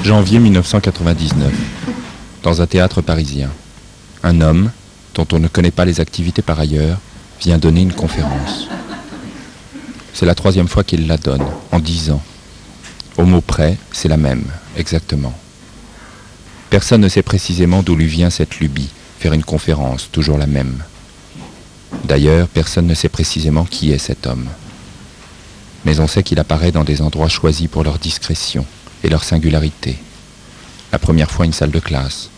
Janvier 1999, dans un théâtre parisien. Un homme, dont on ne connaît pas les activités par ailleurs, vient donner une conférence. C'est la 3e fois qu'il la donne, en 10 ans. Au mot près, c'est la même, exactement. Personne ne sait précisément d'où lui vient cette lubie, faire une conférence, toujours la même. D'ailleurs, personne ne sait précisément qui est cet homme. Mais on sait qu'il apparaît dans des endroits choisis pour leur discrétion et leur singularité. La première fois une salle de classe,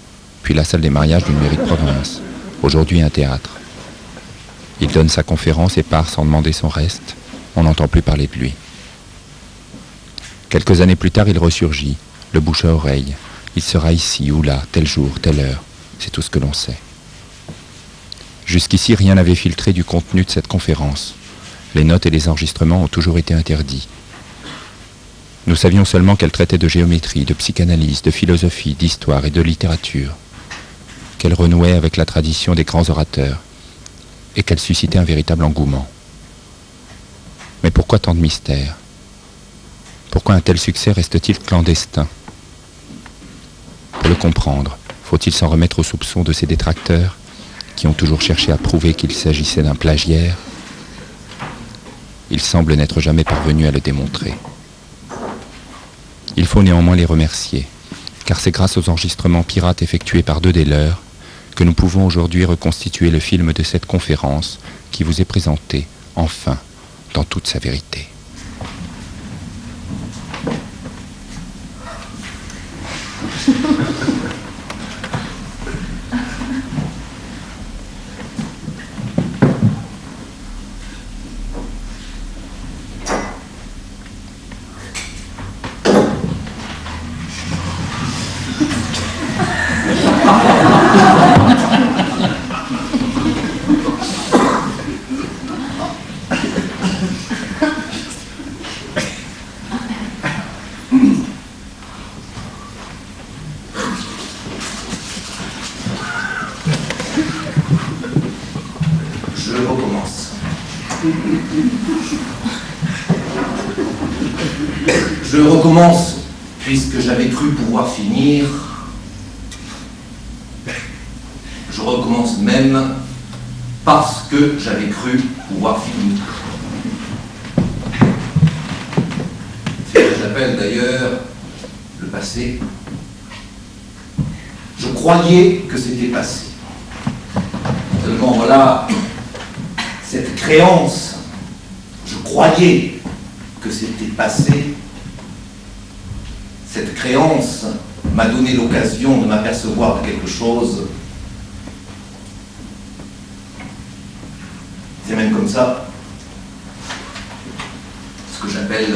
puis la salle des mariages d'une mairie de province, aujourd'hui un théâtre. Il donne sa conférence et part sans demander son reste, on n'entend plus parler de lui. Quelques années plus tard, il ressurgit, le bouche à oreille. Il sera ici ou là, tel jour, telle heure, c'est tout ce que l'on sait. Jusqu'ici, rien n'avait filtré du contenu de cette conférence. Les notes et les enregistrements ont toujours été interdits. Nous savions seulement qu'elle traitait de géométrie, de psychanalyse, de philosophie, d'histoire et de littérature, qu'elle renouait avec la tradition des grands orateurs et qu'elle suscitait un véritable engouement. Mais pourquoi tant de mystère? Pourquoi un tel succès reste-t-il clandestin? Pour le comprendre, faut-il s'en remettre aux soupçons de ses détracteurs qui ont toujours cherché à prouver qu'il s'agissait d'un plagiaire? Ils semblent n'être jamais parvenus à le démontrer. Il faut néanmoins les remercier, car c'est grâce aux enregistrements pirates effectués par 2 des leurs que nous pouvons aujourd'hui reconstituer le film de cette conférence qui vous est présenté, enfin, dans toute sa vérité. Je recommence, puisque j'avais cru pouvoir finir. Je recommence même parce que j'avais cru pouvoir finir. C'est ce que j'appelle d'ailleurs le passé. Je croyais que c'était passé. Seulement voilà, cette créance, je croyais que c'était passé. Cette créance m'a donné l'occasion de m'apercevoir de quelque chose. C'est même comme ça, ce que j'appelle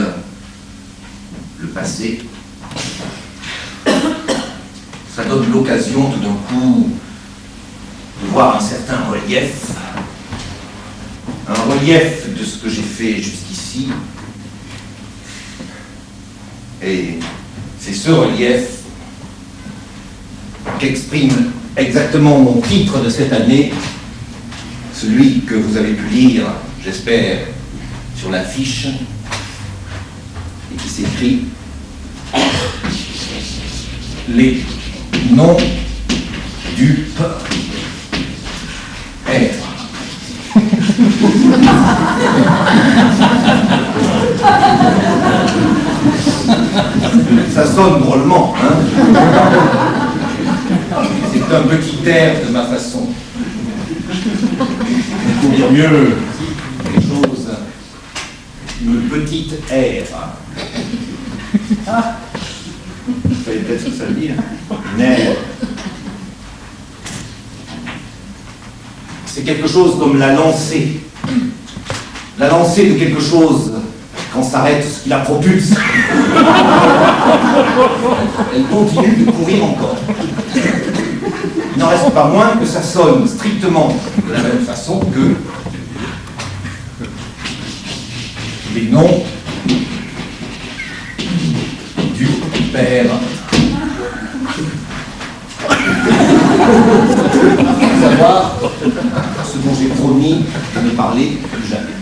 le passé. Ça donne l'occasion tout d'un coup de voir un certain relief. Un relief de ce que j'ai fait jusqu'ici. Et c'est ce relief qu'exprime exactement mon titre de cette année, celui que vous avez pu lire, j'espère, sur l'affiche, et qui s'écrit « Les non-dupes être ». Ça sonne drôlement, hein? C'est un petit air de ma façon. Pour dire mieux les choses, une petite air. Ah, il fallait peut-être que ça le dise. Une air. C'est quelque chose comme la lancée. La lancée de quelque chose quand s'arrête ce qui la propulse. Elle continue de courir encore. Il n'en reste pas moins que ça sonne strictement de la même façon que les noms du père. Savoir ce dont j'ai promis de ne parler plus jamais.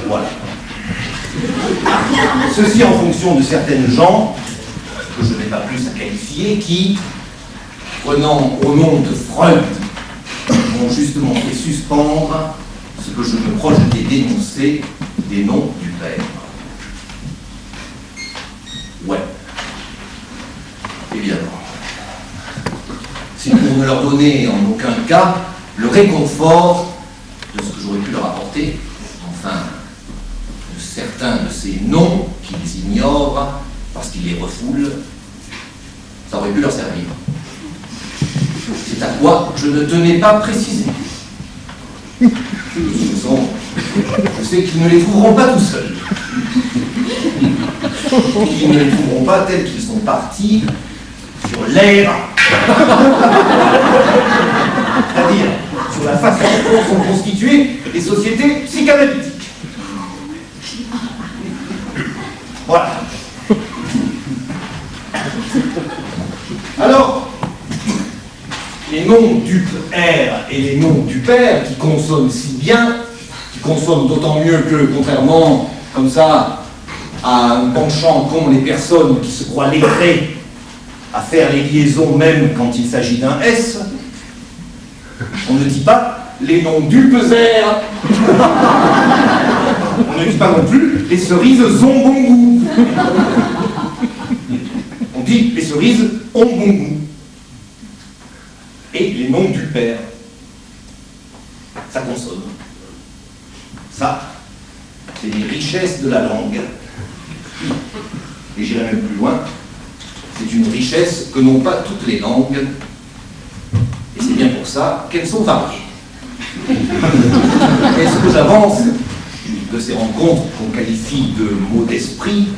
Voilà. Ceci en fonction de certaines gens, que je n'ai pas plus à qualifier, qui, prenant au nom de Freud, m'ont justement fait suspendre ce que je me projetais d'énoncer des noms du père. Ouais. Évidemment. C'est pour ne leur donner en aucun cas le réconfort de ce que j'aurais pu leur apporter, enfin, de certains de ces noms qu'ils ignorent parce qu'ils les refoulent, ça aurait pu leur servir. C'est à quoi je ne tenais pas à préciser. Je sais qu'ils ne les trouveront pas tout seuls. Qu'ils ne les trouveront pas tels qu'ils sont partis sur l'air. C'est-à-dire sur la façon dont sont constituées les sociétés psychanalytiques. Voilà. Alors, les noms du R et les noms du père qui consonnent si bien, qui consonnent d'autant mieux que, contrairement, comme ça, à un penchant qu'ont les personnes qui se croient lettrées à faire les liaisons même quand il s'agit d'un S, on ne dit pas les noms du peser. On ne dit pas non plus les cerises ont bon goût. On dit les cerises ont bon goût. Et les noms du père, ça consonne. Ça, c'est les richesses de la langue. Et j'irai même plus loin, c'est une richesse que n'ont pas toutes les langues, et c'est bien pour ça qu'elles sont variées. Et ce que j'avance de ces rencontres qu'on qualifie de mots d'esprit,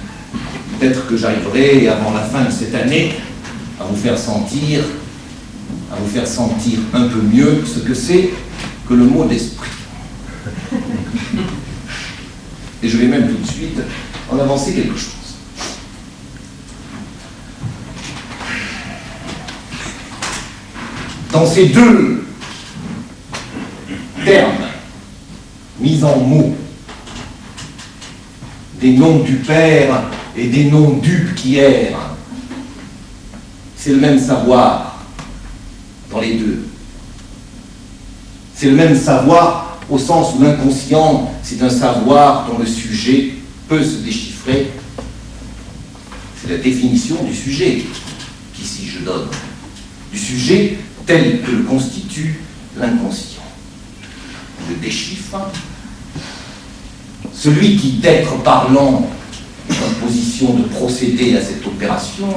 peut-être que j'arriverai avant la fin de cette année à vous faire sentir un peu mieux ce que c'est que le mot d'esprit. Et je vais même tout de suite en avancer quelque chose. Dans ces deux termes mis en mots, des noms du père et des noms du qui errent, c'est le même savoir dans les deux. C'est le même savoir au sens où l'inconscient, c'est un savoir dont le sujet peut se déchiffrer. C'est la définition du sujet qu'ici je donne. Du sujet tel que le constitue l'inconscient. Le déchiffre. Celui qui, d'être parlant, est en position de procéder à cette opération,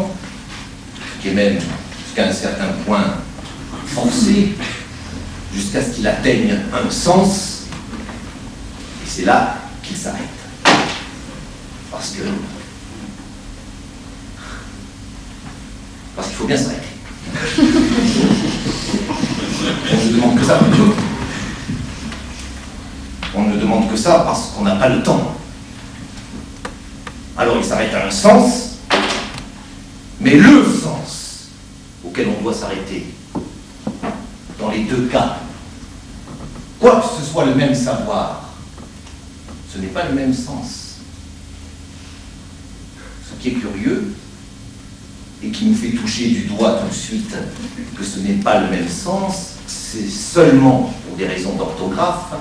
qui est même jusqu'à un certain point forcé, jusqu'à ce qu'il atteigne un sens, et c'est là qu'il s'arrête. Parce qu'il faut bien s'arrêter. On ne demande que ça. On ne demande que ça parce qu'on n'a pas le temps. Alors il s'arrête à un sens, mais le sens auquel on doit s'arrêter, dans les deux cas, quoi que ce soit le même savoir, ce n'est pas le même sens. Ce qui est curieux, et qui nous fait toucher du doigt tout de suite que ce n'est pas le même sens, c'est seulement pour des raisons d'orthographe,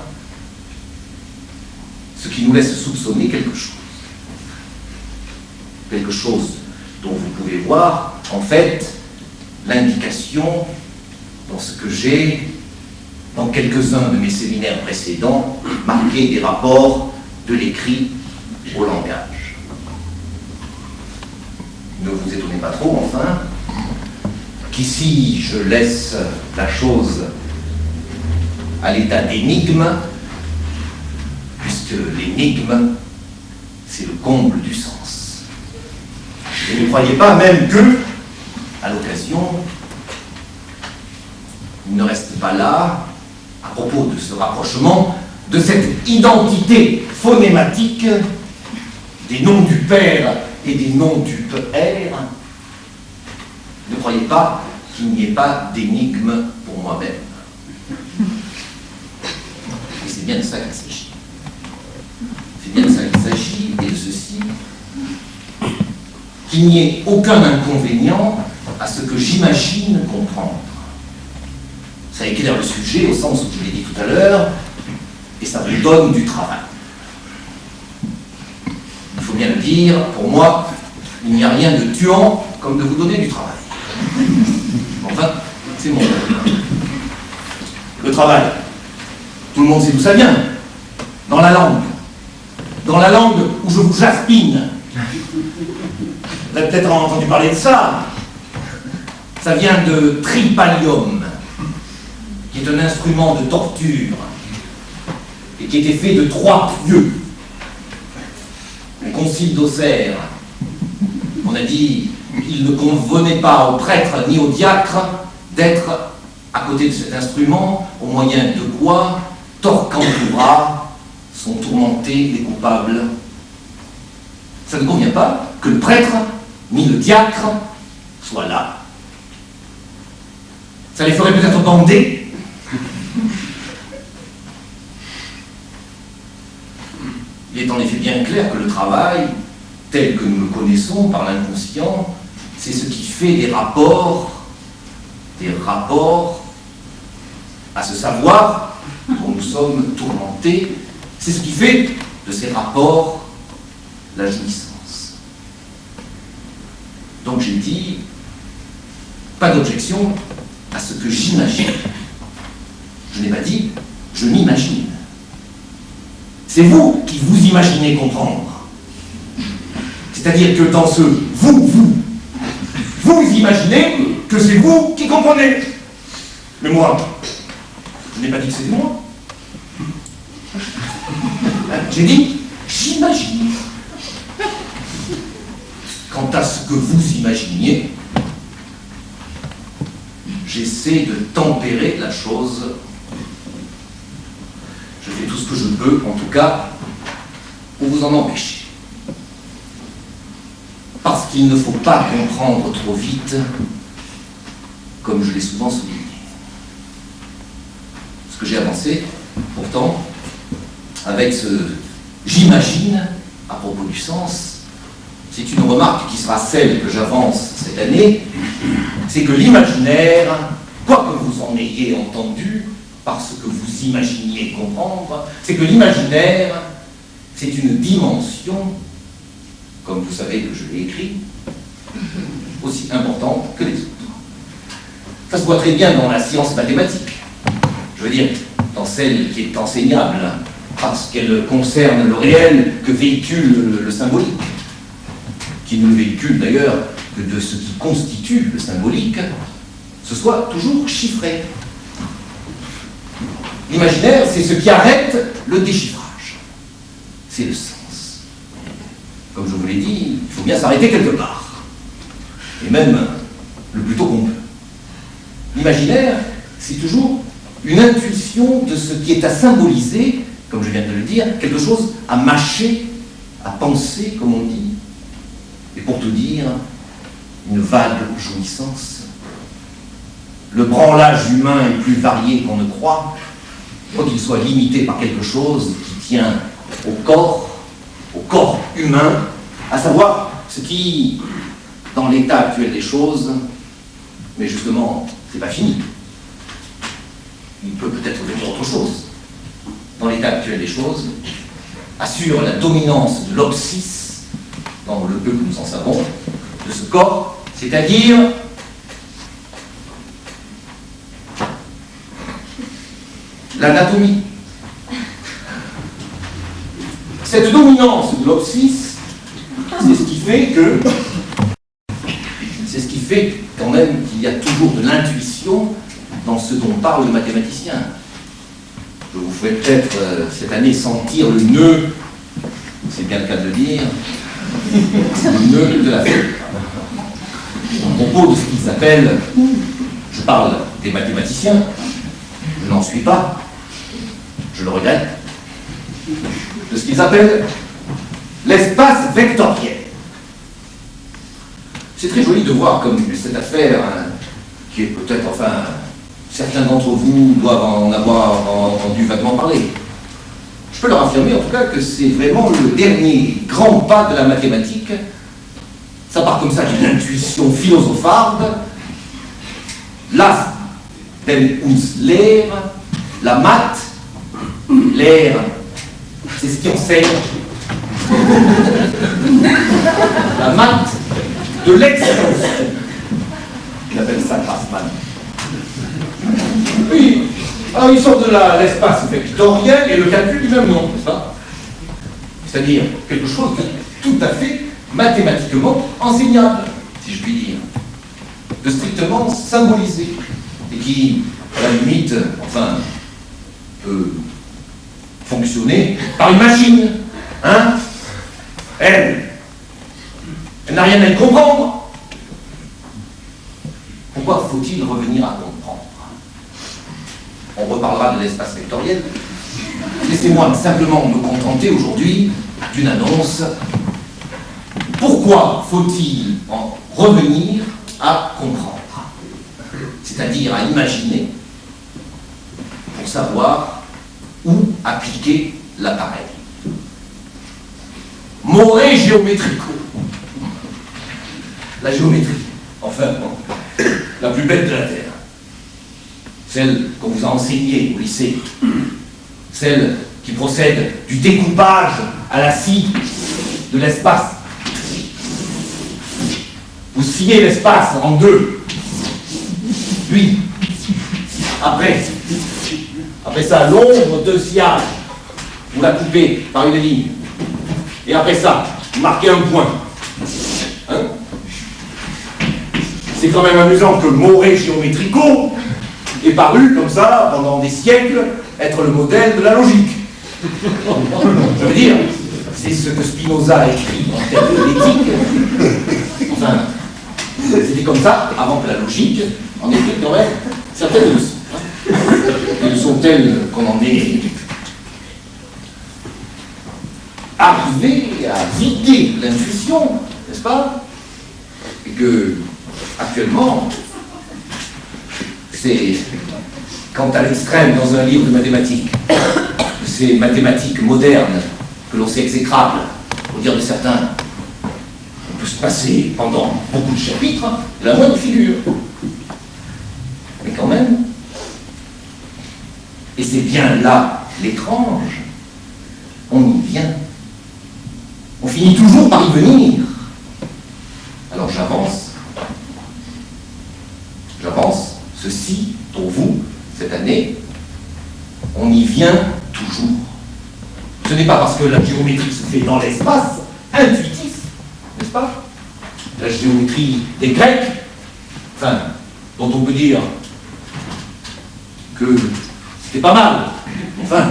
ce qui nous laisse soupçonner quelque chose. Quelque chose dont vous pouvez voir, en fait, l'indication dans ce que j'ai, dans quelques-uns de mes séminaires précédents, marqué des rapports de l'écrit au langage. Ne vous étonnez pas trop, enfin, qu'ici je laisse la chose à l'état d'énigme, puisque l'énigme, c'est le comble du sens. Et ne croyez pas même que, à l'occasion, il ne reste pas là, à propos de ce rapprochement, de cette identité phonématique des noms du père et des noms du père. Ne croyez pas qu'il n'y ait pas d'énigme pour moi-même. Et c'est bien de ça qu'il s'agit. C'est bien de ça qu'il s'agit, et de ceci qu'il n'y ait aucun inconvénient à ce que j'imagine comprendre. Ça éclaire le sujet au sens où je l'ai dit tout à l'heure, et ça vous donne du travail. Il faut bien le dire, pour moi, il n'y a rien de tuant comme de vous donner du travail. Enfin, c'est mon rôle. Le travail, tout le monde sait d'où ça vient. Dans la langue. Dans la langue où je vous jaspine. Vous avez peut-être entendu parler de ça. Ça vient de tripalium, qui est un instrument de torture, et qui était fait de 3 pieux. Le concile d'Auxerre, on a dit qu'il ne convenait pas aux prêtres ni aux diacres d'être à côté de cet instrument, au moyen de quoi, torquentura, sont tourmentés les coupables. Ça ne convient pas que le prêtre ni le diacre soient là. Ça les ferait peut-être bander. Il est en effet bien clair que le travail, tel que nous le connaissons par l'inconscient, c'est ce qui fait des rapports à ce savoir dont nous sommes tourmentés, c'est ce qui fait de ces rapports la jouissance. Donc j'ai dit, pas d'objection à ce que j'imagine. Je n'ai pas dit, je m'imagine. C'est vous qui vous imaginez comprendre. C'est-à-dire que dans ce vous imaginez que c'est vous qui comprenez. Mais moi, je n'ai pas dit que c'était moi. J'ai dit, j'imagine. Quant à ce que vous imaginiez, j'essaie de tempérer la chose. Je fais tout ce que je peux, en tout cas, pour vous en empêcher. Parce qu'il ne faut pas comprendre trop vite, comme je l'ai souvent souligné. Ce que j'ai avancé, pourtant, avec ce « j'imagine » à propos du sens, c'est une remarque qui sera celle que j'avance cette année, c'est que l'imaginaire, quoi que vous en ayez entendu, parce que vous imaginiez comprendre, c'est que l'imaginaire, c'est une dimension, comme vous savez que je l'ai écrit, aussi importante que les autres. Ça se voit très bien dans la science mathématique, je veux dire, dans celle qui est enseignable, parce qu'elle concerne le réel que véhicule le symbolique, qui ne le véhicule d'ailleurs que de ce qui constitue le symbolique, ce soit toujours chiffré. L'imaginaire, c'est ce qui arrête le déchiffrage. C'est le sens. Comme je vous l'ai dit, il faut bien s'arrêter quelque part. Et même le plus tôt qu'on peut. L'imaginaire, c'est toujours une intuition de ce qui est à symboliser, comme je viens de le dire, quelque chose à mâcher, à penser, comme on dit. Et pour tout dire, une vague jouissance. Le branlage humain est plus varié qu'on ne croit, quoiqu'il soit limité par quelque chose qui tient au corps humain, à savoir ce qui, dans l'état actuel des choses, mais justement, c'est pas fini. Il peut peut-être venir autre chose. Dans l'état actuel des choses, assure la dominance de l'obsis, dans le peu que nous en savons, de ce corps, c'est-à-dire l'anatomie. Cette dominance de l'obsis, c'est ce qui fait quand même qu'il y a toujours de l'intuition dans ce dont parle le mathématicien. Je vous ferai peut-être cette année sentir le nœud, c'est bien le cas de le dire, le nœud de la fête. À propos de ce qu'ils appellent, je parle des mathématiciens, je n'en suis pas, je le regrette, de ce qu'ils appellent l'espace vectoriel. C'est très joli de voir comme cette affaire, qui est peut-être, enfin, certains d'entre vous doivent en avoir entendu vaguement parler. Je peux leur affirmer en tout cas que c'est vraiment le dernier grand pas de la mathématique ça part comme ça d'une intuition philosopharde. Las dem uns Lehre, la maths, l'air, c'est ce qui enseigne. La maths de l'extension. Il appelle ça Grassmann. Oui, alors il sort de l'espace vectoriel et le calcul du même nom, n'est-ce pas? C'est-à-dire quelque chose de tout à fait mathématiquement enseignable, si je puis dire, de strictement symbolisé, et qui, à la limite, enfin, peut fonctionner par une machine, hein? Elle n'a rien à y comprendre. Pourquoi faut-il revenir à comprendre? On reparlera de l'espace vectoriel. Laissez-moi simplement me contenter aujourd'hui d'une annonce. Pourquoi faut-il en revenir à comprendre? C'est-à-dire à imaginer pour savoir où appliquer l'appareil. More géométrico. La géométrie, enfin, la plus belle de la Terre. Celle qu'on vous a enseignée au lycée. Celle qui procède du découpage à la scie de l'espace. Vous sciez l'espace en deux. Puis, après ça, l'ombre de sillage, vous la coupez par une ligne. Et après ça, vous marquez un point. Hein? C'est quand même amusant que More géométrico ait paru comme ça, pendant des siècles, être le modèle de la logique. Je veux dire, c'est ce que Spinoza a écrit en termes d'éthique. Enfin, c'était comme ça, avant que la logique en ait fait quand même certaines leçons. Des leçons telles qu'on en est arrivé à vider l'intuition, n'est-ce pas? Et que, actuellement, c'est, quant à l'extrême dans un livre de mathématiques, ces mathématiques modernes, que l'on sait exécrables, pour dire de certains, on peut se passer pendant beaucoup de chapitres de la moindre figure. Mais quand même, et c'est bien là l'étrange, on y vient. On finit toujours par y venir. Alors j'avance, ceci pour vous, cette année, on y vient toujours. Ce n'est pas parce que la géométrie se fait dans l'espace intuitif, n'est-ce pas? La géométrie des Grecs, enfin, dont on peut dire que c'était pas mal, enfin,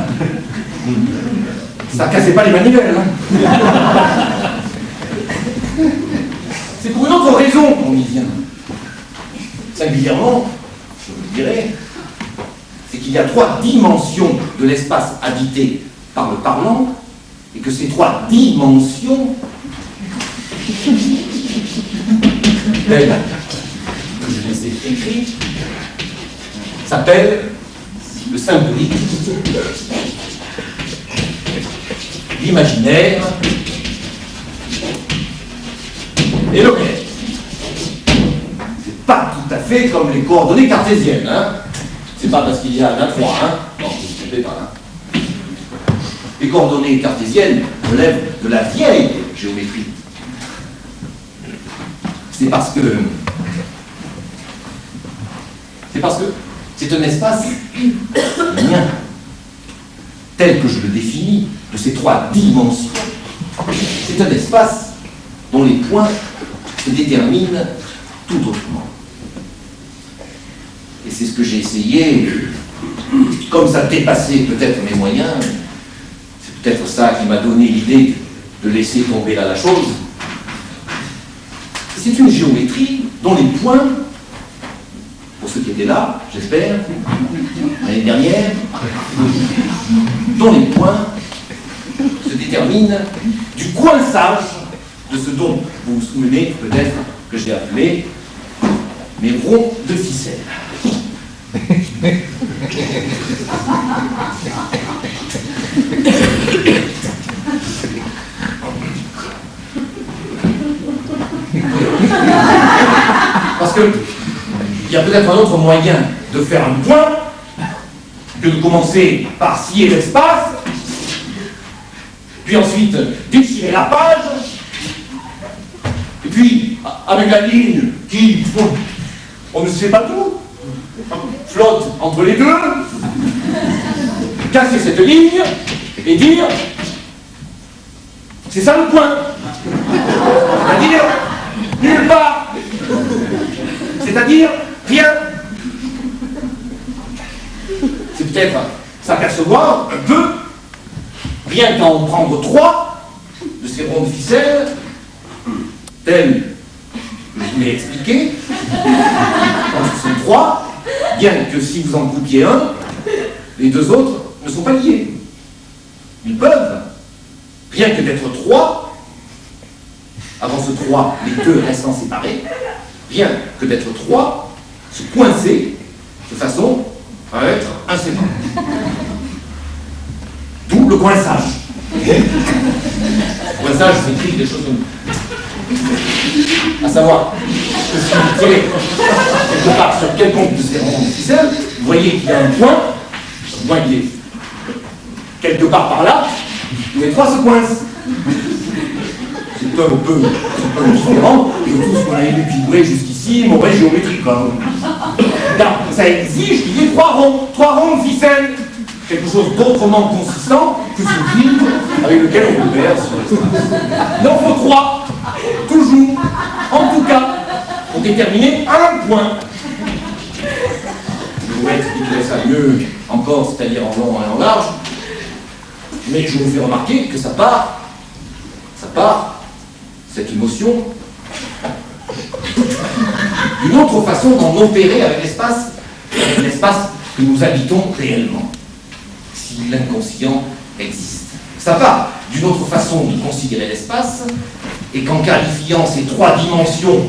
ça cassait pas les manivelles. Hein. C'est pour une autre raison qu'on y vient. Singulièrement, je vous le dirai, c'est qu'il y a 3 dimensions de l'espace habité par le parlant, et que ces 3 dimensions, telles que je les ai écrites, s'appellent le symbolique, l'imaginaire et le réel. C'est pas tout à fait comme les coordonnées cartésiennes, hein. C'est pas parce qu'il y a un 3, hein. Non, vous ne trompez pas, hein. Les coordonnées cartésiennes relèvent de la vieille géométrie. C'est parce que c'est un espace mien, tel que je le définis, de ces 3 dimensions. C'est un espace dont les points se déterminent tout autrement. Et c'est ce que j'ai essayé, comme ça dépassait peut-être mes moyens, c'est peut-être ça qui m'a donné l'idée de laisser tomber là la chose. C'est une géométrie dont les points, pour ceux qui étaient là, j'espère, l'année dernière, dont les points se déterminent du coinçage de ce dont vous vous souvenez peut-être que j'ai appelé mes ronds de ficelle. il y a peut-être un autre moyen de faire un point que de commencer par scier l'espace, puis ensuite déchirer la page, et puis avec la ligne qui, on ne sait pas tout, flotte entre les deux, casser cette ligne et dire c'est ça le point. C'est-à-dire nulle part. C'est-à-dire rien. C'est peut-être s'apercevoir un peu, rien qu'à en prendre 3 de ces rondes ficelles, telles que je vous l'ai expliqué, ce sont 3, bien que si vous en coupiez un, les 2 autres ne sont pas liés. Ils peuvent, rien que d'être 3, avant ce 3, les 2 restant séparés, rien que d'être 3, se coincer de façon à être inséparable. D'où le coinçage. Le coinçage s'écrit des choses comme... À savoir, que si vous tirez quelque part sur quelconque de ces ronds de ficelle, vous voyez qu'il y a un point qui est quelque part par là, où les 3 se coincent. C'est un peu différent de tout ce qu'on a élucidé jusqu'ici, mauvaise géométrie, quoi. Là, ça exige qu'il y ait 3 ronds de ficelle. Quelque chose d'autrement consistant que ce fil avec lequel on peut faire sur l'espace. Il en faut 3, toujours, en tout cas, pour déterminer un point. Je vous expliquerai ça mieux encore, c'est-à-dire en long et en large, mais je vous fais remarquer que ça part, cette émotion, d'une autre façon d'en opérer avec l'espace que nous habitons réellement, si l'inconscient existe. Ça part d'une autre façon de considérer l'espace, et qu'en qualifiant ces 3 dimensions,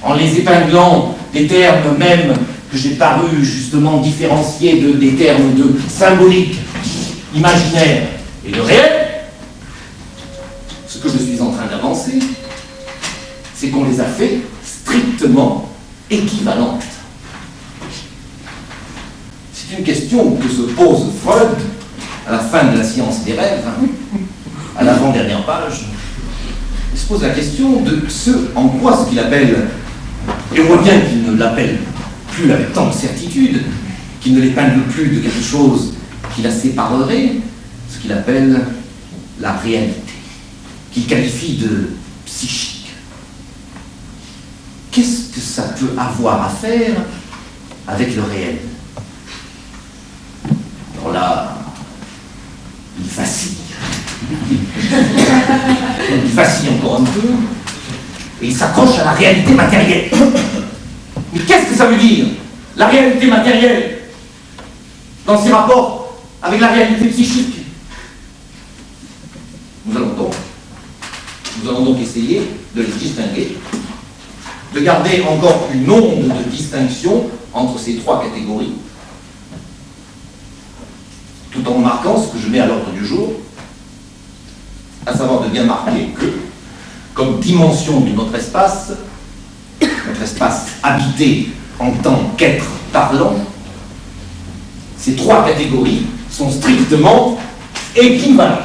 en les épinglant des termes même que j'ai paru justement différencier des termes de symbolique, imaginaire et de réel, ce que je suis en train d'avancer, c'est qu'on les a fait strictement équivalentes. C'est une question que se pose Freud à la fin de la science des rêves, à l'avant-dernière page. Il se pose la question de ce en quoi ce qu'il appelle, et on voit bien qu'il ne l'appelle plus avec tant de certitude, qu'il ne l'épingle plus de quelque chose qui la séparerait, ce qu'il appelle la réalité, qu'il qualifie de psychique. Qu'est-ce que ça peut avoir à faire avec le réel? Alors là, il vacille. Il vacille encore un peu, et il s'accroche à la réalité matérielle. Mais qu'est-ce que ça veut dire, la réalité matérielle, dans ses rapports avec la réalité psychique? Nous allons donc essayer de les distinguer, de garder encore une onde de distinction entre ces 3 catégories, tout en remarquant ce que je mets à l'ordre du jour, à savoir de bien marquer que, comme dimension de notre espace habité en tant qu'être parlant, ces 3 catégories sont strictement équivalentes.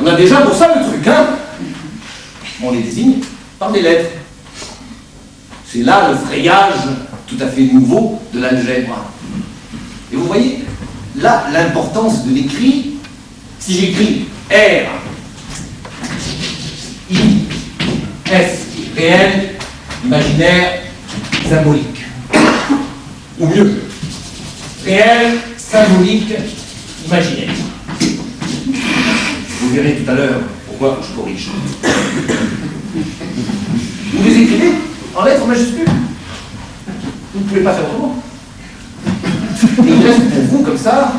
On a déjà pour ça le truc, hein? On les désigne par des lettres. C'est là le frayage tout à fait nouveau de l'algèbre. Et vous voyez, là, l'importance de l'écrit. Si j'écris R, I, S, réel, imaginaire, symbolique. Ou mieux, réel, symbolique, imaginaire. Vous verrez tout à l'heure pourquoi je corrige. Vous les écrivez en lettres majuscules. Vous ne pouvez pas faire autrement. Et il reste pour vous comme ça,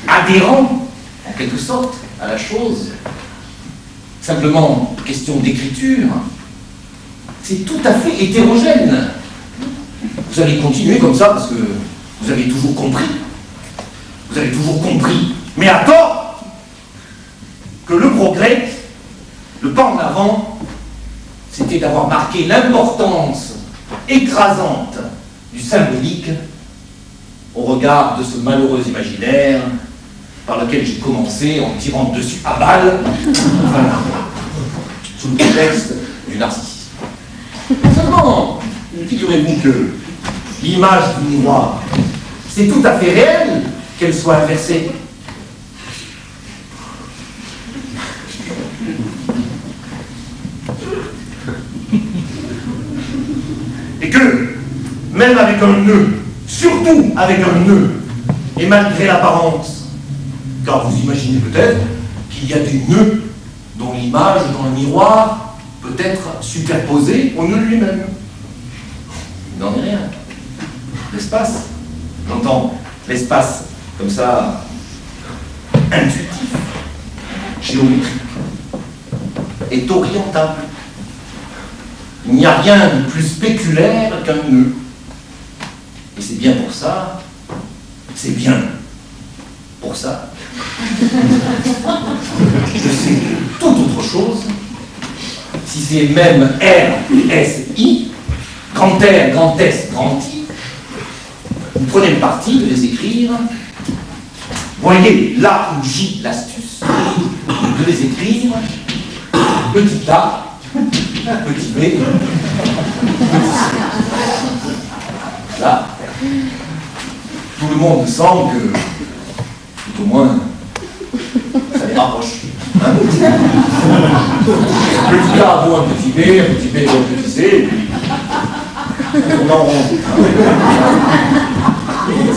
adhérent, en quelque sorte, à la chose. Simplement, question d'écriture, c'est tout à fait hétérogène. Vous allez continuer comme ça parce que vous avez toujours compris. Vous avez toujours compris, mais à tort, que le progrès, le pas en avant, c'était d'avoir marqué l'importance écrasante du symbolique au regard de ce malheureux imaginaire par lequel j'ai commencé en tirant dessus à balles, sous le prétexte du narcissisme. Seulement, figurez-vous que l'image du miroir, c'est tout à fait réel qu'elle soit inversée. Et que, même avec un nœud, surtout avec un nœud, et malgré l'apparence, car vous imaginez peut-être qu'il y a des nœuds dont l'image dans le miroir peut être superposée au nœud lui-même. Il n'en est rien. L'espace, j'entends l'espace comme ça, intuitif, géométrique, est orientable. Il n'y a rien de plus spéculaire qu'un nœud. Et c'est bien pour ça, c'est bien pour ça, que c'est toute autre chose, si c'est même R, S, I, grand R, grand S, grand I, vous prenez le parti de les écrire, voyez là où J l'astuce, de les écrire, petit a, petit b, petit c. Là, tout le monde sent que, tout au moins, ça les rapproche. Hein, petit a vaut un petit b vaut un petit c, et puis on en rond.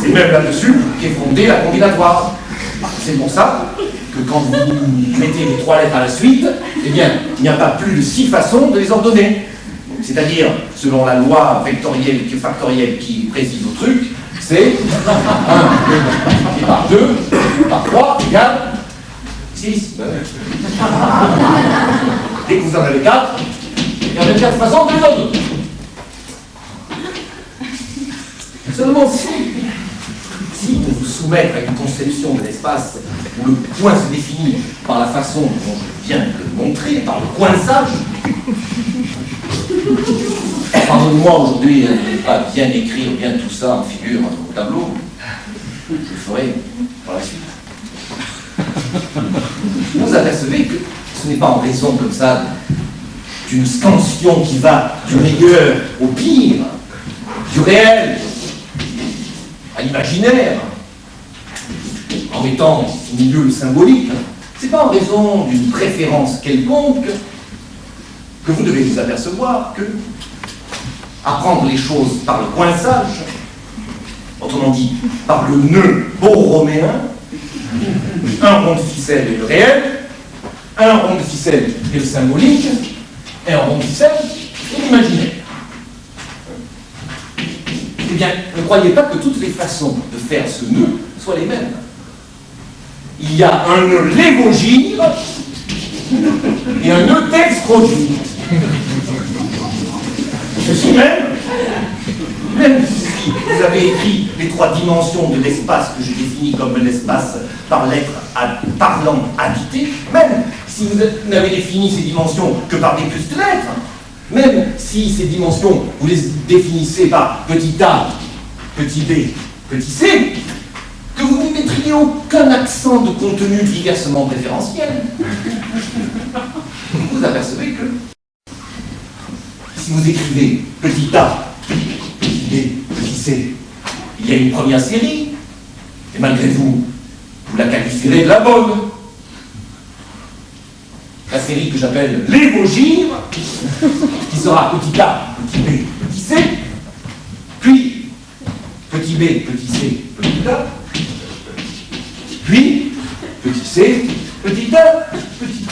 C'est même là-dessus qu'est fondée la combinatoire. C'est pour ça que quand vous mettez les trois lettres à la suite, eh bien, il n'y a pas plus de 6 façons de les ordonner. C'est-à-dire, selon la loi vectorielle, factorielle qui préside au truc, c'est 1 multiplié par 2 par 3 égale 6. Dès que vous en avez 4, il y a 24 façons de les ordonner. Seulement si on vous soumettre à une conception de l'espace où le point se définit par la façon dont je viens de le montrer, par le coinçage, pardonnez-moi aujourd'hui de ne pas bien écrire bien tout ça en figure au tableau, je le ferai par la suite. Vous apercevez que ce n'est pas en raison comme ça d'une scansion qui va du meilleur au pire, du réel à l'imaginaire, en mettant au milieu le symbolique. C'est pas en raison d'une préférence quelconque que vous devez vous apercevoir que apprendre les choses par le coinçage, autrement dit par le nœud borroméen, un rond de ficelle et le réel, un rond de ficelle et le symbolique, et un rond de ficelle et l'imaginaire. Eh bien, ne croyez pas que toutes les façons de faire ce nœud soient les mêmes. Il y a un nœud légogire et un nœud dextrogire. Ceci même si vous avez écrit les 3 dimensions de l'espace que j'ai défini comme l'espace par lettre parlant habité, même si vous n'avez défini ces dimensions que par des plus de lettres, même si ces dimensions, vous les définissez par petit a, petit b, petit c, que vous ne mettriez aucun accent de contenu diversement préférentiel, vous apercevez que si vous écrivez petit a, petit b, petit c, il y a une première série, et malgré vous la qualifierez de la bonne. La série que j'appelle l'évogire, qui sera petit a, petit b, petit c, puis petit b, petit c, petit a, puis petit c, petit a, petit a.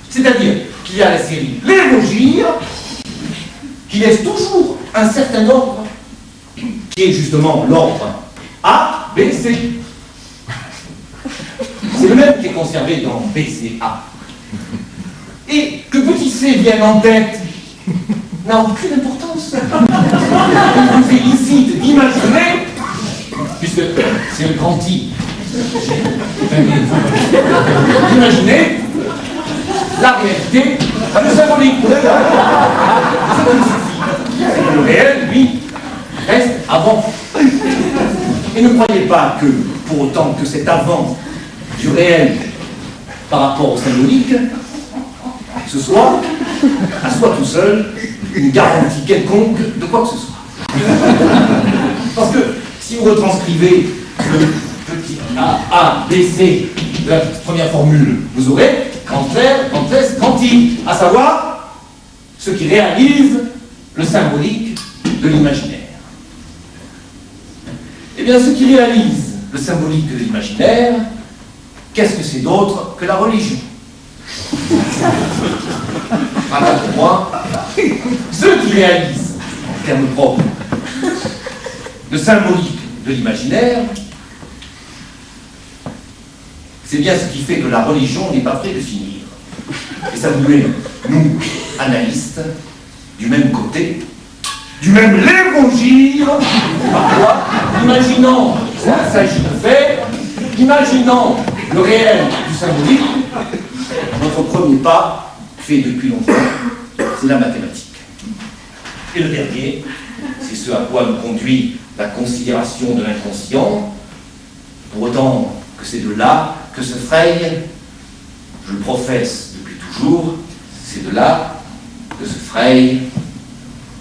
C'est-à-dire qu'il y a la série l'évogire, qui laisse toujours un certain ordre, qui est justement l'ordre A, B, C. C'est le même qui est conservé dans B, C, A. Et que petit c vienne en tête n'a aucune importance. Je vous félicite d'imaginer, puisque c'est le grand I, d'imaginer la réalité, le symbolique. Ça me suffit. le réel, lui, reste avant. Et ne croyez pas que, pour autant que cet avant du réel par rapport au symbolique, ce soit, à soi tout seul, une garantie quelconque de quoi que ce soit. Parce que si vous retranscrivez le petit A, B, C de la première formule, vous aurez quand clair, quand est, quand il, à savoir ce qui réalise le symbolique de l'imaginaire. Eh bien, ce qui réalise le symbolique de l'imaginaire, qu'est-ce que c'est d'autre que la religion? Voilà pour moi, ceux qui réalisent, en termes propres, le symbolique de l'imaginaire, c'est bien ce qui fait que la religion n'est pas près de finir. Et ça nous met, nous, analystes, du même côté, du même l'évangile, parfois, imaginant ce qu'il s'agit de faire, imaginant le réel du symbolique. Notre premier pas, fait depuis longtemps, c'est la mathématique. Et le dernier, c'est ce à quoi nous conduit la considération de l'inconscient, pour autant que c'est de là que se fraye, je le professe depuis toujours, c'est de là que se fraye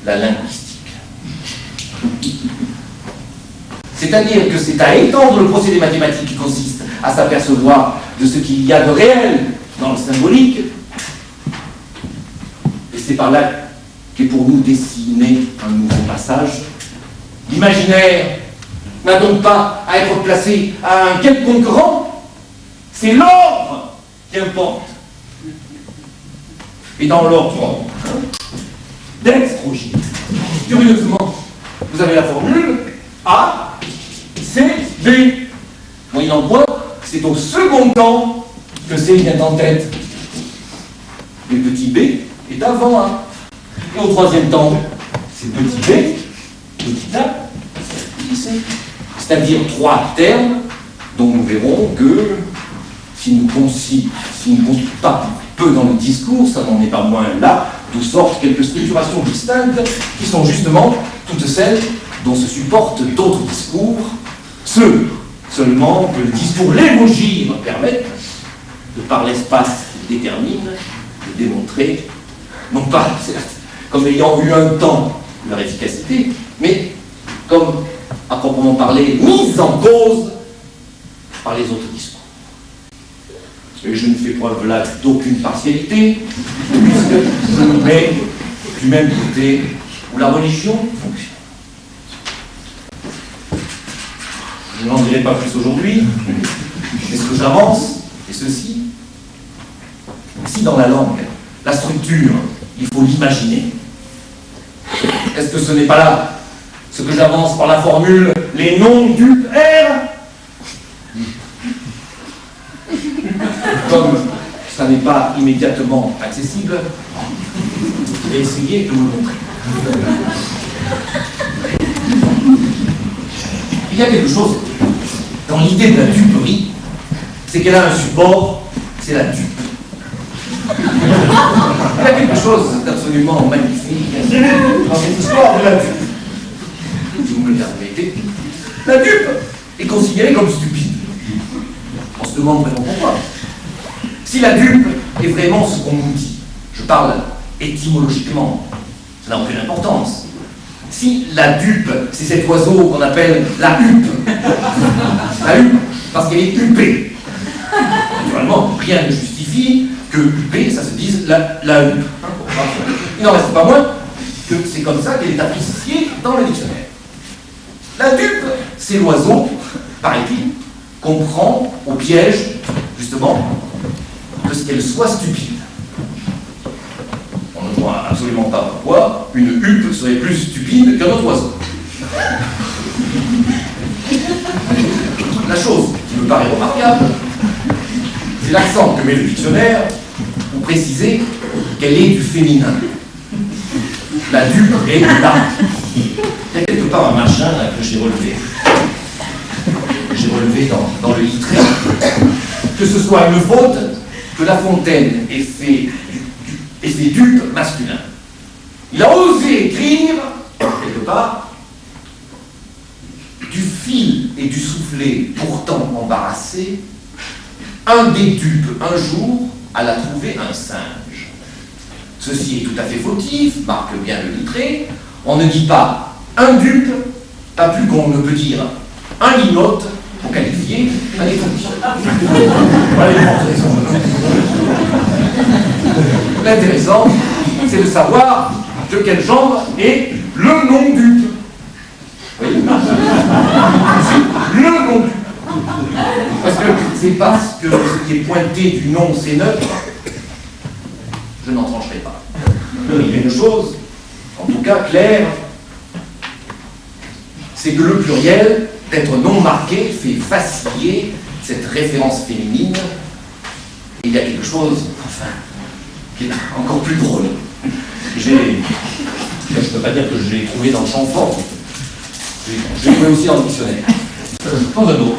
la linguistique. C'est-à-dire que c'est à étendre le procédé mathématique qui consiste à s'apercevoir de ce qu'il y a de réel dans le symbolique, et c'est par là qu'est pour nous dessiné un nouveau passage. L'imaginaire n'a donc pas à être placé à un quelconque rang, c'est l'ordre qui importe. Et dans l'ordre d'extrogène, curieusement, vous avez la formule A, C, B. Moyennant quoi, c'est au second temps que C vient en tête. Et petit b est avant A. Et au troisième temps, c'est petit b, petit a, petit c. C'est-à-dire trois termes dont nous verrons que s'ils ne constituent pas peu dans le discours, ça n'en est pas moins là, d'où sortent quelques structurations distinctes qui sont justement toutes celles dont se supportent d'autres discours, ceux seulement que le discours l'évangile permet, de par l'espace qu'il détermine, de démontrer, non pas certes comme ayant eu un temps leur efficacité, mais comme, à proprement parler, mise en cause par les autres discours. Et je ne fais preuve là d'aucune partialité, puisque je me mets du même côté où la religion fonctionne. Je n'en dirai pas plus aujourd'hui, mais ce que j'avance est ceci. Si dans la langue, la structure, il faut l'imaginer, est-ce que ce n'est pas là ce que j'avance par la formule « les noms du R » Comme ça n'est pas immédiatement accessible, je vais essayer de vous le montrer. Il y a quelque chose dans l'idée de la duperie, c'est qu'elle a un support, c'est la dupe. Il y a quelque chose d'absolument magnifique dans cette histoire de la dupe. Si vous me le permettez, la dupe est considérée comme stupide. On se demande vraiment pourquoi. Si la dupe est vraiment ce qu'on nous dit, je parle étymologiquement, ça n'a aucune importance. Si la dupe, c'est cet oiseau qu'on appelle la huppe, parce qu'elle est huppée. Naturellement, rien ne justifie que huppée, ça se dise la huppe. Il n'en reste pas moins que c'est comme ça qu'elle est appréciée dans le dictionnaire. La dupe, c'est l'oiseau, paraît-il, qu'on prend au piège, justement, de ce qu'elle soit stupide. On ne voit absolument pas pourquoi une huppe serait plus stupide qu'un autre oiseau. La chose qui me paraît remarquable, c'est l'accent que met le dictionnaire pour préciser qu'elle est du féminin. La dupe est là. Il y a quelque part un machin là, que j'ai relevé. J'ai relevé dans le littré que ce soit une faute que La Fontaine ait fait dupe masculin. Il a osé écrire part, du fil et du soufflet pourtant embarrassés, un des dupes un jour alla trouver un singe. Ceci est tout à fait fautif, marque bien le lettré. On ne dit pas un dupe, pas plus qu'on ne peut dire un linote pour qualifier un étourdi. Voilà les grandes raisons. L'intéressant, c'est de savoir de quel genre est le non-dupe. Oui. Le non-dupe. Parce que c'est parce que ce qui est pointé du nom c'est neutre, je n'en trancherai pas. Il y a une chose, en tout cas claire, c'est que le pluriel, d'être non marqué, fait vaciller cette référence féminine. Et il y a quelque chose, enfin, qui est encore plus drôle. Je ne peux pas dire que je l'ai trouvé dans le champ fort. Je l'ai trouvé aussi dans le dictionnaire. Dans un autre.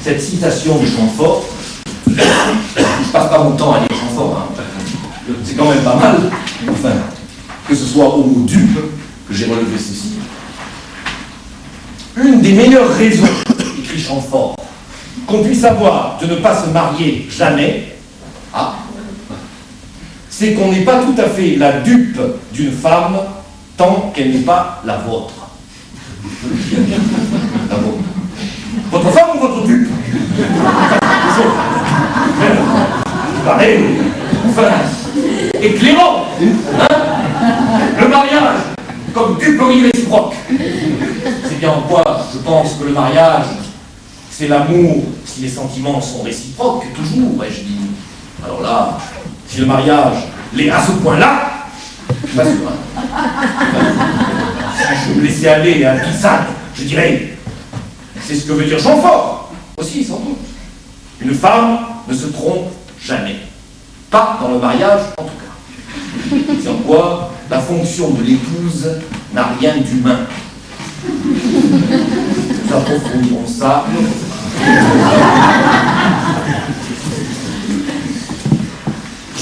Cette citation du champ fort, je passe pas mon temps à lire le champ fort, hein. C'est quand même pas mal. Enfin, que ce soit au mot dupe, que j'ai relevé ceci. Une des meilleures raisons, écrit Champfort, qu'on puisse avoir de ne pas se marier jamais, c'est qu'on n'est pas tout à fait la dupe d'une femme tant qu'elle n'est pas la vôtre. La vôtre. Votre femme ou votre dupe? Pareil, enfin, éclairant, hein? Le mariage, comme duperie réciproque. C'est bien en quoi je pense que le mariage, c'est l'amour, si les sentiments sont réciproques, toujours, ai-je dit. Alors là, si le mariage l'est à ce point-là, je suis pas sûr. Hein. Si je me laissais aller à Pissac, je dirais, c'est ce que veut dire Champfort, aussi sans doute. Une femme ne se trompe jamais. Pas dans le mariage, en tout cas. C'est en quoi la fonction de l'épouse n'a rien d'humain. Nous approfondirons ça.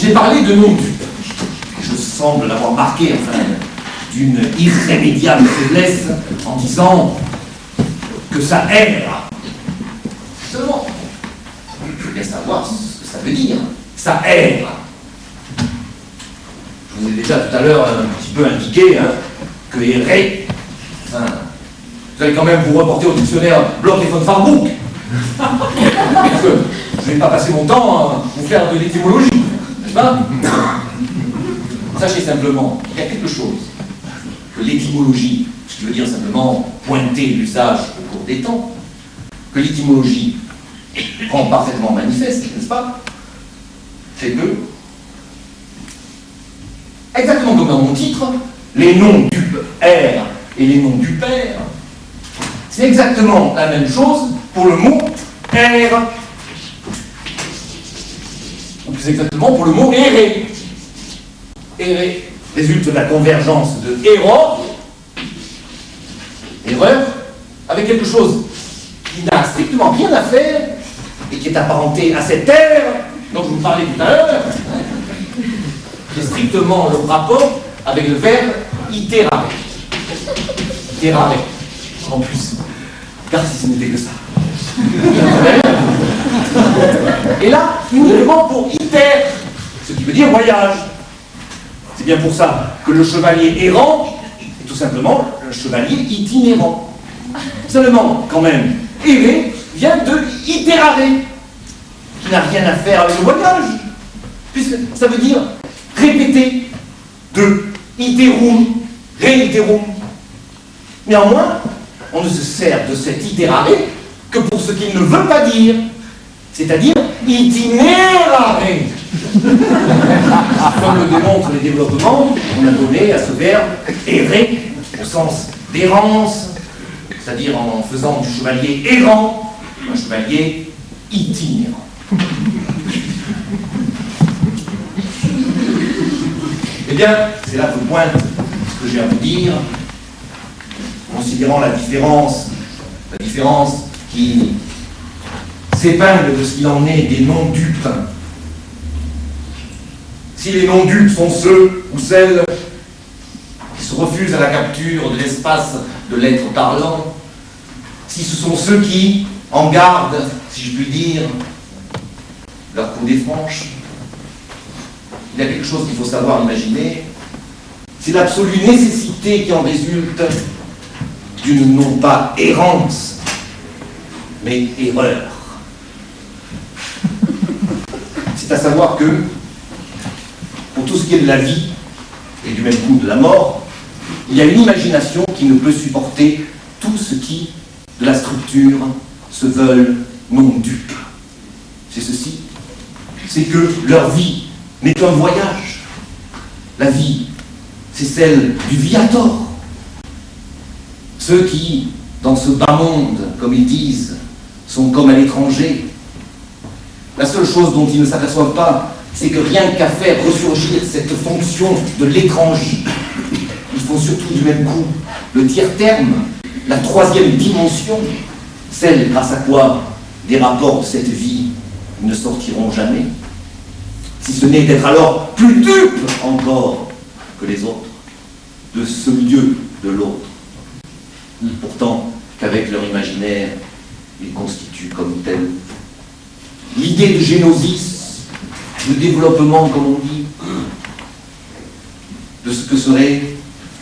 J'ai parlé de non-dupe. Je semble l'avoir marqué, enfin, d'une irrémédiable faiblesse en disant que ça erre. Seulement, je veux bien savoir ce que ça veut dire. Ça erre. Je vous ai déjà tout à l'heure un petit peu indiqué que errer, enfin, vous allez quand même vous reporter au dictionnaire Bloch et von Farbrook. Parce que je ne vais pas passer mon temps à vous faire de l'étymologie, n'est-ce pas? Sachez simplement qu'il y a quelque chose que l'étymologie, ce qui veut dire simplement pointer l'usage au cours des temps, que l'étymologie rend parfaitement manifeste, n'est-ce pas? C'est que, exactement comme dans mon titre, les noms du R et les noms du père, c'est exactement la même chose pour le mot R, ou plus exactement pour le mot errer. Errer résulte de la convergence de error, erreur, avec quelque chose qui n'a strictement rien à faire et qui est apparenté à cette R dont je vous parlais tout à l'heure, qui est strictement le rapport avec le verbe iterare. Iterare, en plus, car si ce n'était que ça. Et là, uniquement pour iter, ce qui veut dire voyage. C'est bien pour ça que le chevalier errant est tout simplement le chevalier itinérant. Seulement, quand même, errer vient de iterare, qui n'a rien à faire avec le voyage, puisque ça veut dire répéter, de iterum, reiterum. Néanmoins, on ne se sert de cet iterare que pour ce qu'il ne veut pas dire, c'est-à-dire itinérare. Comme le démontrent les développements qu'on a donné à ce verbe errer, au sens d'errance, c'est-à-dire en faisant du chevalier errant un chevalier itinérant. Eh bien, c'est là que pointe ce que j'ai à vous dire, considérant la différence qui s'épingle de ce qu'il en est des non-dupes. Si les non-dupes sont ceux ou celles qui se refuse à la capture de l'espace de l'être parlant, si ce sont ceux qui en gardent, si je puis dire, leur coup des franches, il y a quelque chose qu'il faut savoir imaginer, c'est l'absolue nécessité qui en résulte d'une non pas errance, mais erreur. C'est à savoir que, pour tout ce qui est de la vie, et du même coup de la mort, il y a une imagination qui ne peut supporter tout ce qui, de la structure, se veulent non dupes. C'est ceci, c'est que leur vie n'est qu'un voyage. La vie, c'est celle du viator. Ceux qui, dans ce bas monde, comme ils disent, sont comme à l'étranger. La seule chose dont ils ne s'aperçoivent pas, c'est que rien qu'à faire ressurgir cette fonction de l'étranger, ils font surtout du même coup le tiers terme, la troisième dimension, celle grâce à quoi des rapports de cette vie ne sortiront jamais, si ce n'est d'être alors plus dupes encore que les autres, de ce lieu de l'autre. Pourtant, qu'avec leur imaginaire, ils constituent comme tel. L'idée de génosis, de développement, comme on dit, de ce que serait,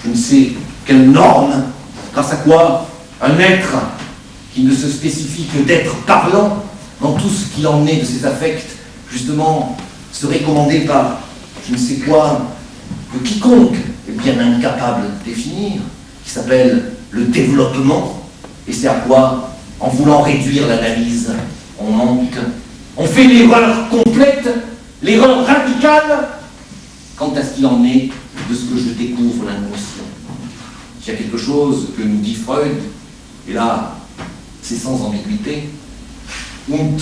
je ne sais quelle norme, grâce à quoi un être qui ne se spécifie que d'être parlant dans tout ce qu'il en est de ses affects, justement, serait commandé par je ne sais quoi, que quiconque est bien incapable de définir, qui s'appelle le développement, et c'est à quoi, en voulant réduire l'analyse, on manque. On fait l'erreur complète, l'erreur radicale, quant à ce qu'il en est de ce que je découvre l'inconscient. Il y a quelque chose que nous dit Freud, et là, c'est sans ambiguïté. Und,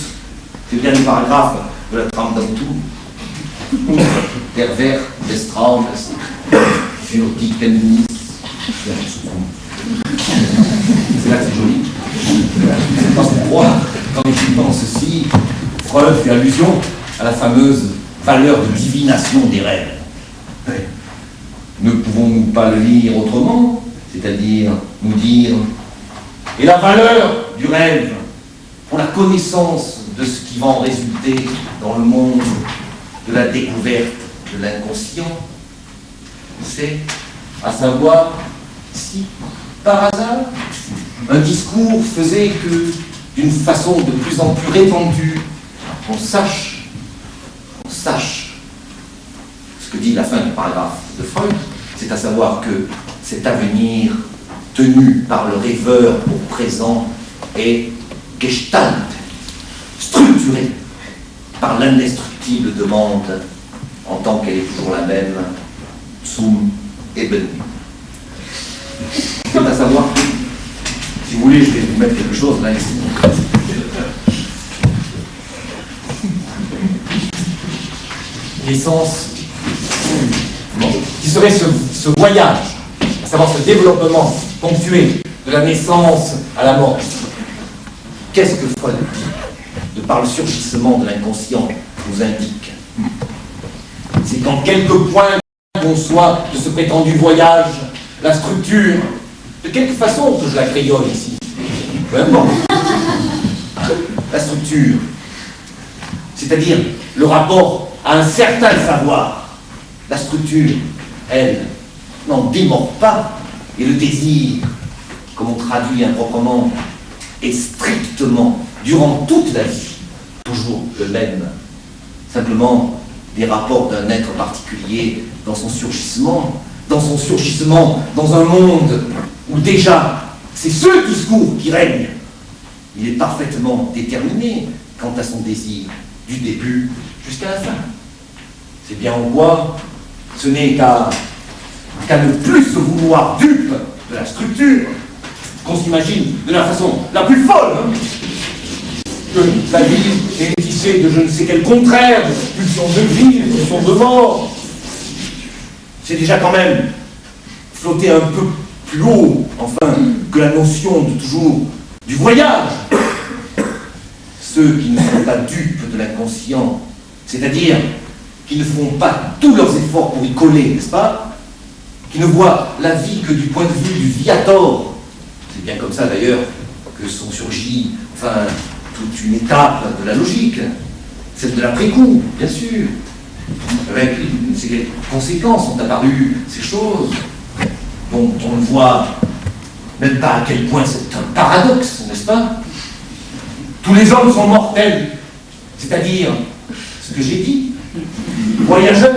c'est bien le paragraphe de la trame d'Antou. Und, der Wert des Traumes für die Kenntnis. C'est là que c'est joli. Parce qu'on croit, quand il pense ceci, Freud fait allusion à la fameuse valeur de divination des rêves. Ne pouvons-nous pas le lire autrement, c'est-à-dire nous dire, et la valeur du rêve pour la connaissance de ce qui va en résulter dans le monde de la découverte de l'inconscient, c'est à savoir si, par hasard, un discours faisait que, d'une façon de plus en plus répandue, on sache ce que dit la fin du paragraphe de Freud, c'est à savoir que cet avenir tenu par le rêveur au présent est gestalt, structuré par l'indestructible demande en tant qu'elle est toujours la même, zum Eben. C'est à savoir que, si vous voulez, je vais vous mettre quelque chose là ici. L'essence, qui serait ce voyage, à savoir ce développement ponctué de la naissance à la mort. Qu'est-ce que Freud dit, de par le surgissement de l'inconscient, nous indique? C'est qu'en quelques points qu'on soit de ce prétendu voyage, la structure, de quelque façon que je la crayonne ici, peu importe, la structure, c'est-à-dire le rapport à un certain savoir, la structure, elle, n'en démord pas, et le désir, comme on traduit improprement, est strictement, durant toute la vie, toujours le même. Simplement, des rapports d'un être particulier dans son surgissement, dans un monde où déjà, c'est ce discours qui règne. Il est parfaitement déterminé quant à son désir, du début jusqu'à la fin. C'est bien en quoi ce n'est qu'à ne plus se vouloir dupe de la structure qu'on s'imagine de la façon la plus folle, hein, que la vie est tissée de je ne sais quel contraire, de pulsions de vie, de pulsions de mort. C'est déjà quand même flotter un peu plus haut, enfin, que la notion de toujours du voyage. Ceux qui ne sont pas dupes de l'inconscient, c'est-à-dire qui ne font pas tous leurs efforts pour y coller, n'est-ce pas? qui ne voit la vie que du point de vue du viator. C'est bien comme ça d'ailleurs que sont surgies, enfin, toute une étape de la logique, celle de l'après-coup, bien sûr. Avec ces conséquences sont apparues ces choses dont on ne voit même pas à quel point c'est un paradoxe, n'est-ce pas? Tous les hommes sont mortels, c'est-à-dire ce que j'ai dit, voyageurs,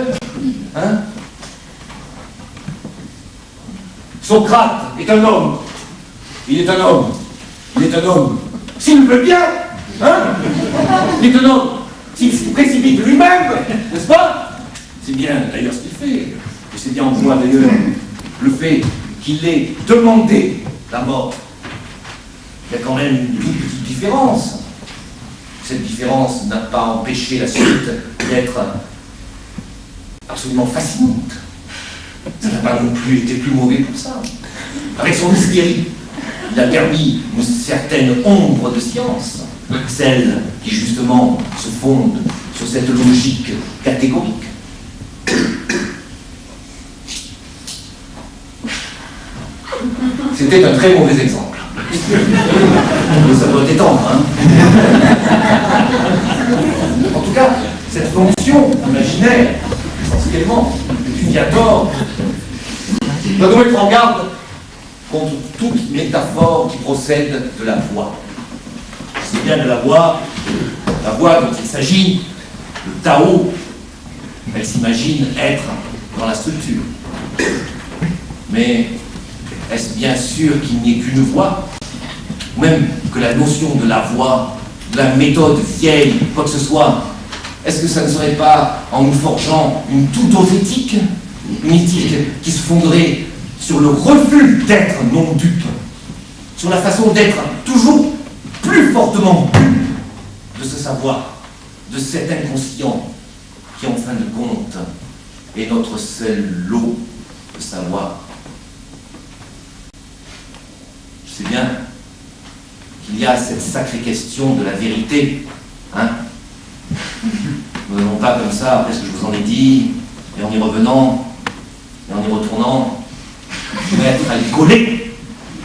hein? Socrate est un homme, il est un homme, il est un homme, s'il veut bien, hein? Il est un homme, s'il se précipite lui-même, n'est-ce pas? C'est bien d'ailleurs ce qu'il fait, et c'est bien en voit d'ailleurs le fait qu'il ait demandé la mort. Il y a quand même une toute petite différence. Cette différence n'a pas empêché la suite d'être absolument fascinante. Ça n'a pas non plus été plus mauvais pour ça. Avec son hystérie, il a permis une certaine ombre de science, celle qui justement se fonde sur cette logique catégorique. C'était un très mauvais exemple. Mais ça doit étendre, hein. En tout cas, cette fonction imaginaire, essentiellement, du viator, doit nous mettre en garde contre toute métaphore qui procède de la voix. C'est bien de la voix dont il s'agit, le Tao, elle s'imagine être dans la structure. Mais est-ce bien sûr qu'il n'y ait qu'une voix? Ou même que la notion de la voix, de la méthode vieille, quoi que ce soit, est-ce que ça ne serait pas en nous forgeant une toute autre éthique? Une éthique qui se fonderait sur le refus d'être non dupe, sur la façon d'être toujours plus fortement dupe de ce savoir, de cet inconscient qui en fin de compte est notre seul lot de savoir. Je sais bien qu'il y a cette sacrée question de la vérité, hein? Nous n'allons pas comme ça, après ce que je vous en ai dit, et en y revenant, et en y retournant, mettre à y coller,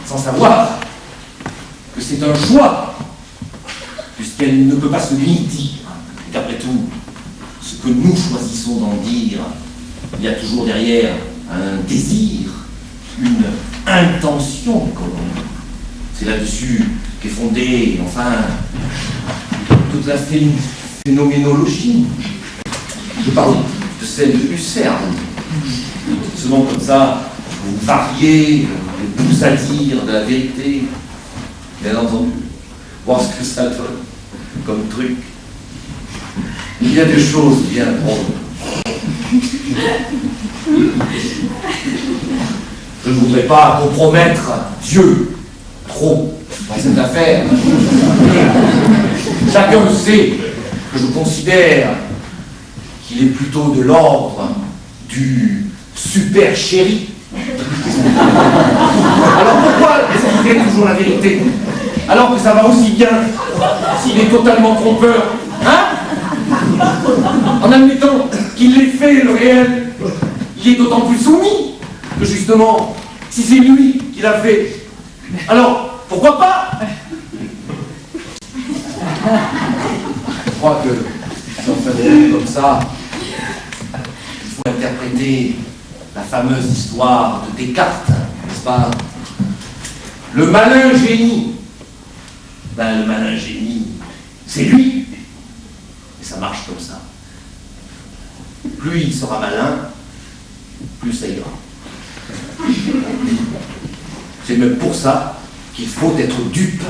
sans savoir que c'est un choix, puisqu'elle ne peut pas se ni dire, et qu'après tout, ce que nous choisissons d'en dire, il y a toujours derrière un désir, une intention commune. C'est là-dessus qu'est fondée, enfin, toute la phénoménologie. Je parle de celle de Husserl. Souvent comme ça, vous variez les pouces à dire de la vérité, bien entendu, voir ce que ça donne comme truc. Il y a des choses bien drôles. Je ne voudrais pas compromettre Dieu trop dans cette affaire. Chacun sait que je considère qu'il est plutôt de l'ordre du super chéri. Alors pourquoi expliquer toujours la vérité? Alors que ça va aussi bien s'il est totalement trompeur, hein? En admettant qu'il l'ait fait, le réel, il est d'autant plus soumis que justement, si c'est lui qui l'a fait, alors pourquoi pas? Je crois que si on fait comme ça, il faut interpréter la fameuse histoire de Descartes, n'est-ce pas? Le malin génie. Ben, le malin génie, c'est lui. Et ça marche comme ça. Plus il sera malin, plus ça ira. C'est même pour ça qu'il faut être dupe.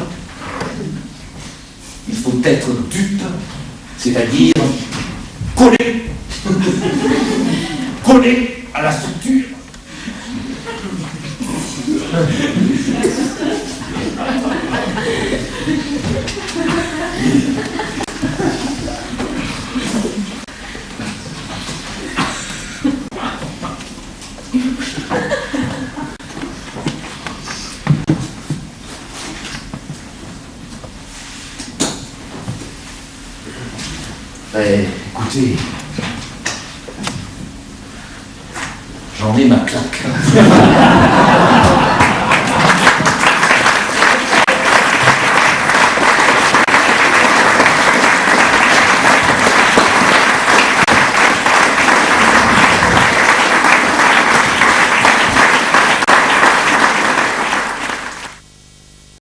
Il faut être dupe, c'est-à-dire collé. Collé à la structure. Écoutez, j'en ai ma claque.